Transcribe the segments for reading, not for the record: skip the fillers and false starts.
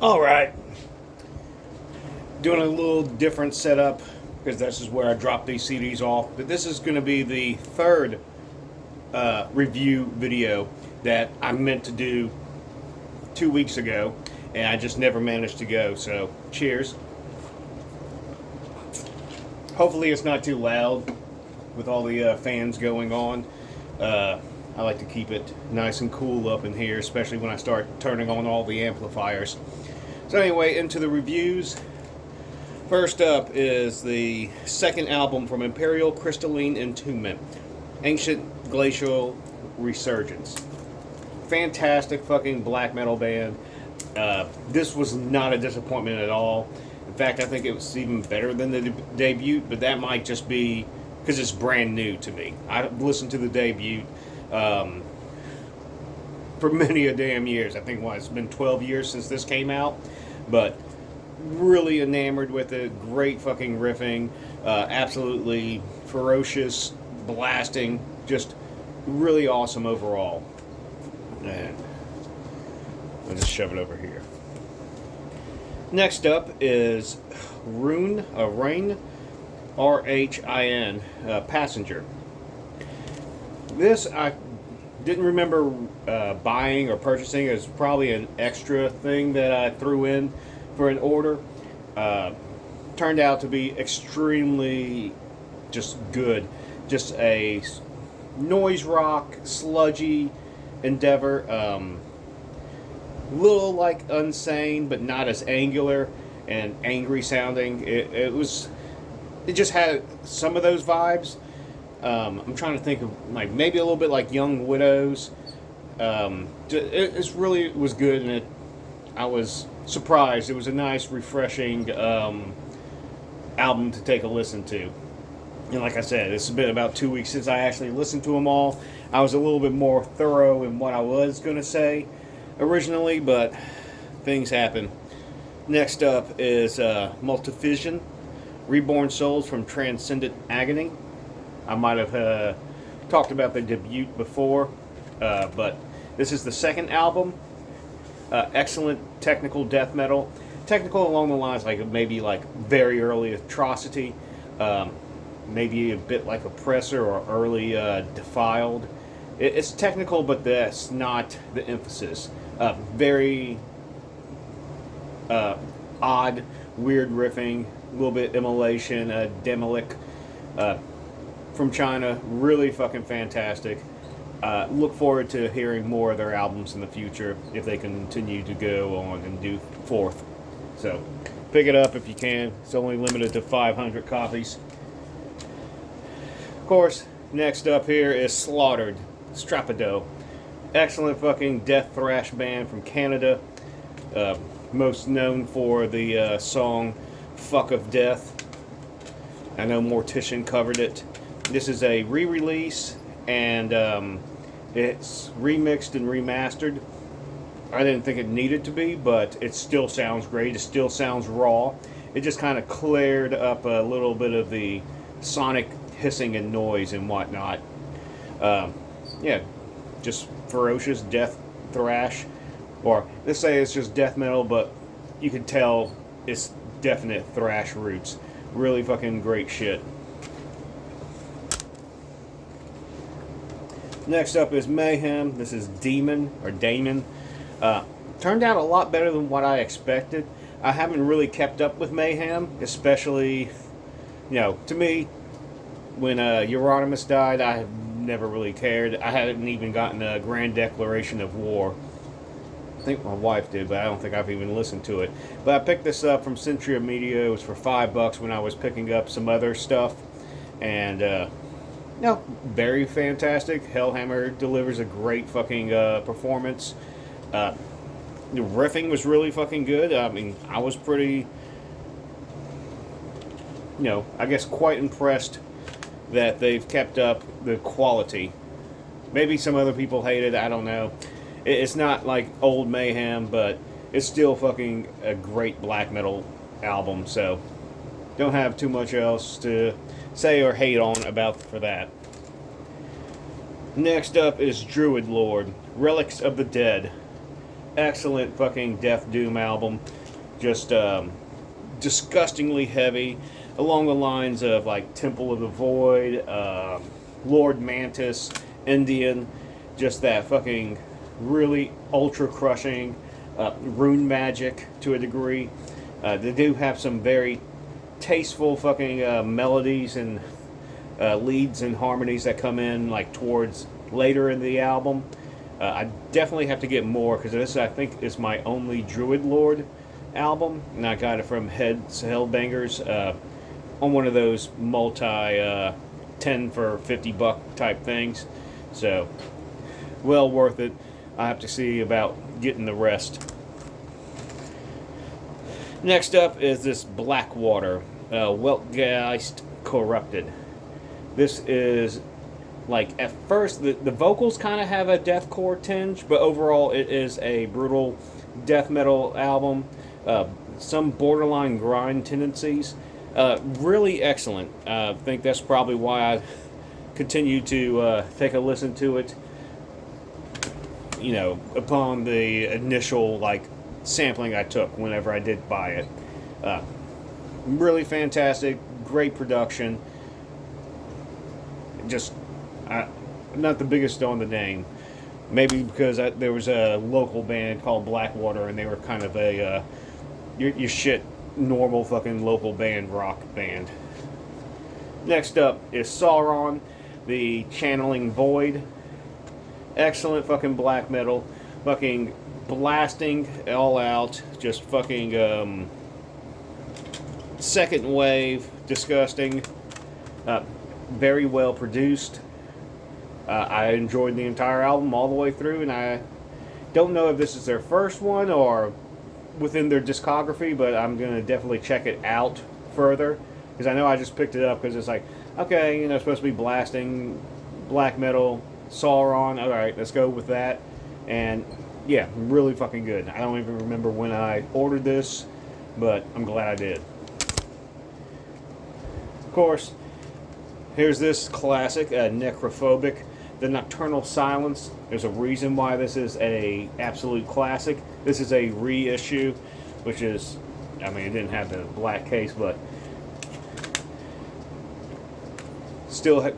All right, doing a little different setup because this is where I drop these CDs off. But this is going to be the third review video that I meant to do 2 weeks ago, and I just never managed to go. So, cheers. Hopefully, it's not too loud with all the fans going on. I like to keep it nice and cool up in here, especially when I start turning on all the amplifiers. So anyway, into the reviews. First up is the second album from Imperial Crystalline Entombment, Ancient Glacial Resurgence. Fantastic fucking black metal band. This was not a disappointment at all. In fact, I think it was even better than the debut, but that might just be because it's brand new to me. I listened to the debut for many a damn years. I think it's been 12 years since this came out, but really enamored with it. Great fucking riffing, absolutely ferocious blasting, just really awesome overall. And I'll just shove it over here. Next up is Rain, Rhin, Passenger. This I didn't remember buying or purchasing. It was probably an extra thing that I threw in for an order. Turned out to be extremely just good. Just a noise rock, sludgy endeavor. Little like Unsane, but not as angular and angry sounding. It just had some of those vibes. I'm trying to think of like maybe a little bit like Young Widows. It really was good, and I was surprised. It was a nice, refreshing album to take a listen to. And like I said, it's been about 2 weeks since I actually listened to them all. I was a little bit more thorough in what I was going to say originally, but things happen. Next up is Multivision, Reborn Souls from Transcendent Agony. I might have talked about the debut before, but this is the second album. Excellent technical death metal. Technical along the lines like maybe like very early Atrocity, maybe a bit like Oppressor or early Defiled. It's technical, but that's not the emphasis. Very odd, weird riffing, a little bit Immolation, Demolik from China. Really fucking fantastic. Look forward to hearing more of their albums in the future if they continue to go on and do forth. So pick it up if you can. It's only limited to 500 copies. Of course, next up here is Slaughtered, Strapado. Excellent fucking death thrash band from Canada. Most known for the song Fuck of Death. I know Mortician covered it. This is a re-release, and it's remixed and remastered. I didn't think it needed to be, but it still sounds great. It still sounds raw. It just kind of cleared up a little bit of the sonic hissing and noise and whatnot. Yeah, just ferocious death thrash, or let's say it's just death metal, but you can tell it's definite thrash roots. Really fucking great shit. Next up is Mayhem. This is Demon or Damon. Turned out a lot better than what I expected. I haven't really kept up with Mayhem, especially, to me, when Euronymous died, I have never really cared. I hadn't even gotten a Grand Declaration of War. I think my wife did, but I don't think I've even listened to it. But I picked this up from Centuria Media. It was for $5 when I was picking up some other stuff. And, very fantastic. Hellhammer delivers a great fucking performance. The riffing was really fucking good. I mean, I was pretty, I guess quite impressed that they've kept up the quality. Maybe some other people hate it, I don't know. It's not like old Mayhem, but it's still fucking a great black metal album, so don't have too much else to say or hate on about for that. Next up is Druid Lord, Relics of the Dead. excellent fucking Death Doom album. Just disgustingly heavy, along the lines of like Temple of the Void, Lord Mantis, Indian. Just that fucking really ultra crushing rune magic to a degree. They do have some very tasteful fucking melodies and leads and harmonies that come in like towards later in the album. I definitely have to get more because this, I think, is my only Druid Lord album, and I got it from Hellbangers on one of those multi 10 for $50 type things. So, well worth it. I have to see about getting the rest. Next up is this Blackwater, Weltgeist Corrupted. This is, like, at first, the vocals kind of have a deathcore tinge, but overall it is a brutal death metal album. Some borderline grind tendencies. Really excellent. I think that's probably why I continue to take a listen to it, you know, upon the initial, like, sampling I took whenever I did buy it. Really fantastic, great production. Just, I'm not the biggest on the name. Maybe because there was a local band called Blackwater, and they were kind of a your shit normal fucking local band, rock band. Next up is Sauron, the Channeling Void. Excellent fucking black metal, fucking blasting all out, just fucking second wave, disgusting, very well produced. I enjoyed the entire album all the way through, and I don't know if this is their first one or within their discography, but I'm going to definitely check it out further, because I know I just picked it up because it's like, okay, you know, it's supposed to be blasting black metal, Sauron, alright, let's go with that. And yeah, really fucking good. I don't even remember when I ordered this, but I'm glad I did. Of course, here's this classic, Necrophobic, The Nocturnal Silence. There's a reason why this is a absolute classic. This is a reissue, which is, I mean, it didn't have the black case, but still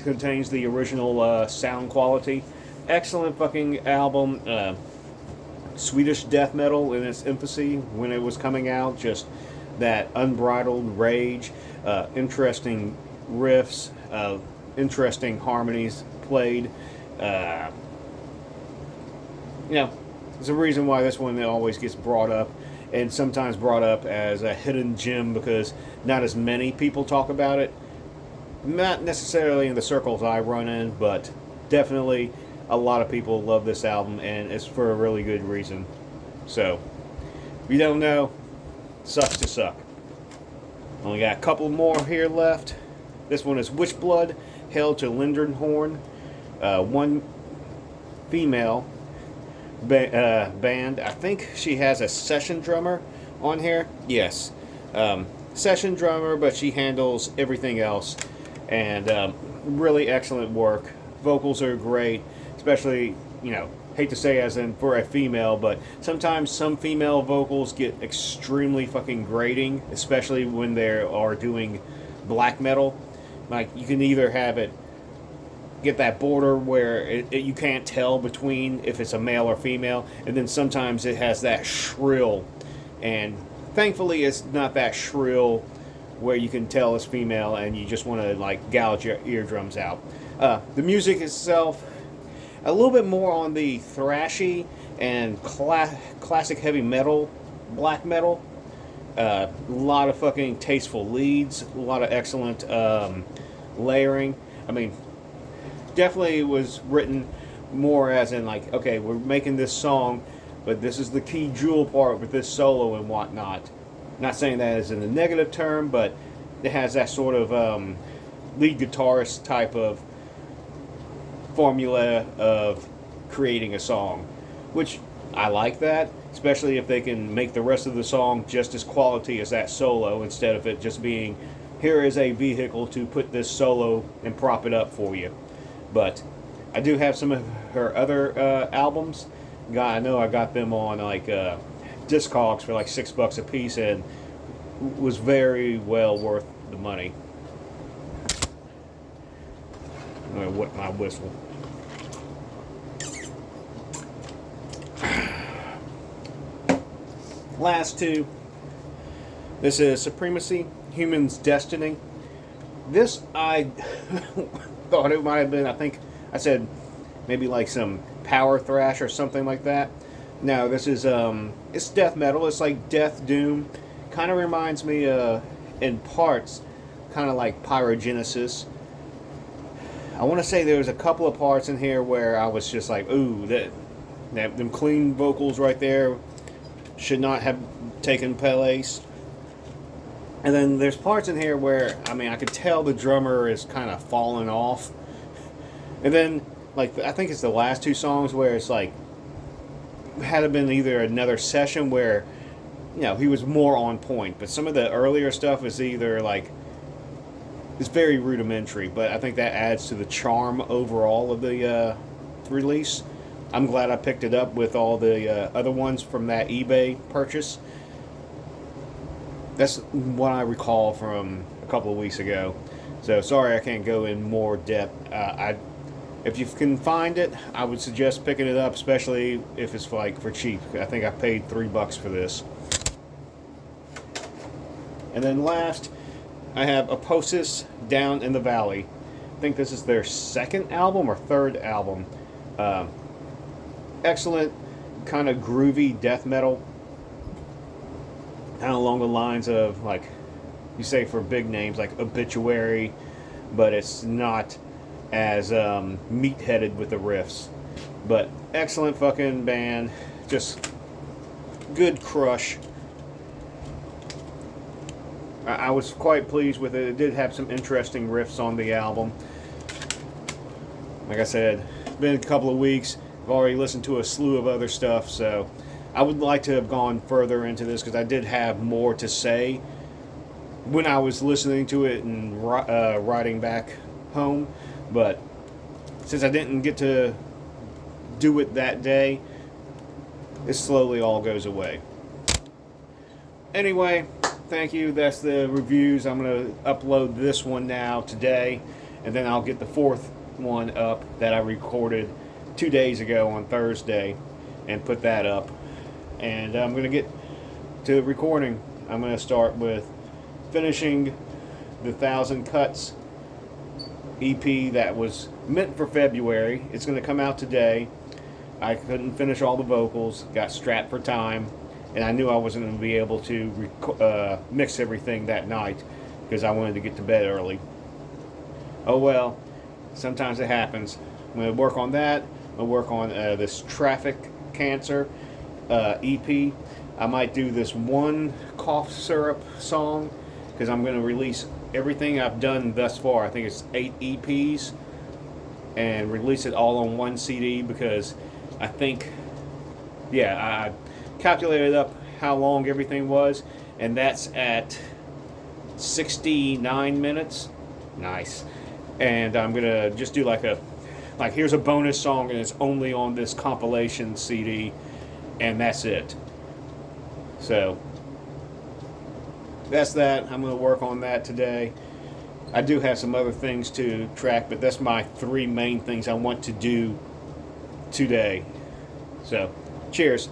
contains the original sound quality. Excellent fucking album. Swedish death metal in its infancy when it was coming out. Just that unbridled rage, interesting riffs, interesting harmonies played. You know, there's a reason why this one always gets brought up, and sometimes brought up as a hidden gem because not as many people talk about it. Not necessarily in the circles I run in, but definitely a lot of people love this album, and it's for a really good reason. So, if you don't know, sucks to suck. Only got a couple more here left. This one is Witchblood, Hail to Lindenhorn. One female band. I think she has a session drummer on here. Yes. Session drummer, but she handles everything else. And really excellent work. Vocals are great, especially, you know, hate to say as in for a female, but sometimes some female vocals get extremely fucking grating, especially when they are doing black metal. Like, you can either have it get that border where you can't tell between if it's a male or female, and then sometimes it has that shrill, and thankfully it's not that shrill where you can tell it's female and you just want to like gouge your eardrums out. The music itself, a little bit more on the thrashy and classic heavy metal, black metal. A lot of fucking tasteful leads, a lot of excellent layering. I mean, definitely was written more as in like, okay, we're making this song, but this is the key jewel part with this solo and whatnot. Not saying that as in a negative term, but it has that sort of lead guitarist type of formula of creating a song, which I like that, especially if they can make the rest of the song just as quality as that solo, instead of it just being, here is a vehicle to put this solo and prop it up for you. But I do have some of her other albums. I know I got them on like Discogs for like $6 a piece, and was very well worth the money. I'm gonna whip my whistle. Last two. This is Supremacy, Human's Destiny. This I thought it might have been, I think I said maybe like some power thrash or something like that. No, this is it's death metal. It's like death doom. Kind of reminds me in parts kind of like Pyrogenesis. I want to say there was a couple of parts in here where I was just like, ooh, that them clean vocals right there should not have taken place. And then there's parts in here where, I mean, I could tell the drummer is kind of falling off. And then, like, I think it's the last two songs where it's like, had it been either another session where, you know, he was more on point. But some of the earlier stuff is either like, it's very rudimentary. But I think that adds to the charm overall of the release. I'm glad I picked it up with all the other ones from that eBay purchase. That's what I recall from a couple of weeks ago. So sorry I can't go in more depth. If you can find it, I would suggest picking it up, especially if it's for cheap. I think I paid $3 for this. And then last, I have Aposis, Down in the Valley. I think this is their second album or third album. Excellent, kind of groovy death metal. Kind of along the lines of, like, you say for big names like Obituary, but it's not as meat-headed with the riffs. But excellent fucking band. Just good crush. I was quite pleased with it. It did have some interesting riffs on the album. Like I said, it's been a couple of weeks. I've already listened to a slew of other stuff, so I would like to have gone further into this because I did have more to say when I was listening to it and riding back home. But since I didn't get to do it that day, it slowly all goes away. Anyway, thank you. That's the reviews. I'm going to upload this one now today, and then I'll get the fourth one up that I recorded 2 days ago on Thursday and put that up. And I'm going to get to recording. I'm going to start with finishing the 1,000 Cuts EP that was meant for February. It's going to come out today. I couldn't finish all the vocals, got strapped for time, and I knew I wasn't going to be able to mix everything that night because I wanted to get to bed early. Oh well, sometimes it happens. I'm going to work on that. I'm going to work on this Traffic Cancer EP. I might do this one cough syrup song because I'm going to release everything I've done thus far. I think it's 8 EPs, and release it all on one CD because I think, yeah, I calculated up how long everything was, and that's at 69 minutes. Nice. And I'm going to just do like here's a bonus song and it's only on this compilation CD, and that's it. So that's that. I'm going to work on that today. I do have some other things to track, but that's my 3 main things I want to do today. So, cheers.